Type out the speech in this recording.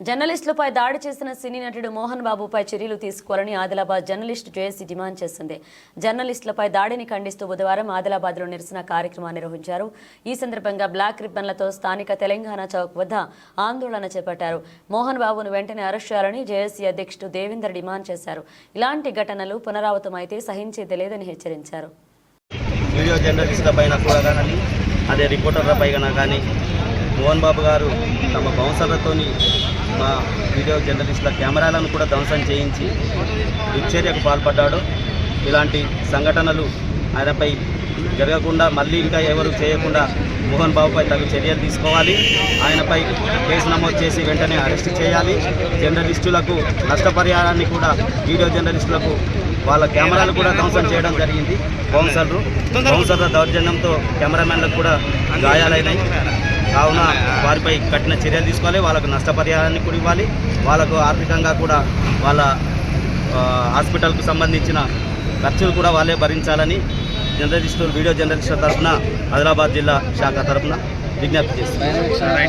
జర్నలిస్టులపై దాడి చేసిన సినీ నటుడు మోహన్ బాబుపై చర్యలు తీసుకోవాలని ఆదిలాబాద్ జర్నలిస్టు జేఏసీ డిమాండ్ చేసింది. జర్నలిస్టులపై దాడిని ఖండిస్తూ బుధవారం ఆదిలాబాద్లో నిరసన కార్యక్రమాన్ని నిర్వహించారు. ఈ సందర్భంగా బ్లాక్ రిబ్బన్లతో స్థానిక తెలంగాణ చౌక్ వద్ద ఆందోళన చేపట్టారు. మోహన్ బాబును వెంటనే అరెస్ట్ చేయాలని జేఏసీ అధ్యక్షుడు దేవేందర్ డిమాండ్ చేశారు. ఇలాంటి ఘటనలు పునరావృతమైతే సహించేది లేదని హెచ్చరించారు. వీడియో జర్నలిస్టుల పైన కూడా కానీ అదే రిపోర్టర్ల పైన కానీ మోహన్ బాబు గారు తమ బౌన్సర్లతో మా వీడియో జర్నలిస్టుల కెమెరాలను కూడా ధ్వంసం చేయించి దుశ్చర్యకు పాల్పడ్డాడు. ఇలాంటి సంఘటనలు ఆయనపై జరగకుండా మళ్ళీ ఇంకా ఎవరు చేయకుండా మోహన్ బాబుపై తగు చర్యలు తీసుకోవాలి. ఆయనపై కేసు నమోదు చేసి వెంటనే అరెస్ట్ చేయాలి. జర్నలిస్టులకు నష్టపరిహారాన్ని కూడా వీడియో జర్నలిస్టులకు వాళ్ళ కెమెరాలు కూడా ధ్వంసం చేయడం జరిగింది. బౌన్సర్ల దౌర్జన్యంతో కెమెరామెన్లకు కూడా గాయాలైనాయి. కావున వారిపై కఠిన చర్యలు తీసుకోవాలి. వాళ్ళకు నష్టపరిహారాన్ని కూడా ఇవ్వాలి. వాళ్ళకు ఆర్థికంగా కూడా వాళ్ళ హాస్పిటల్కు సంబంధించిన ఖర్చులు కూడా వాళ్ళే భరించాలని వీడియో జర్నలిస్టుల తరఫున ఆదిలాబాద్ జిల్లా శాఖ తరఫున విజ్ఞప్తి చేస్తున్నారు.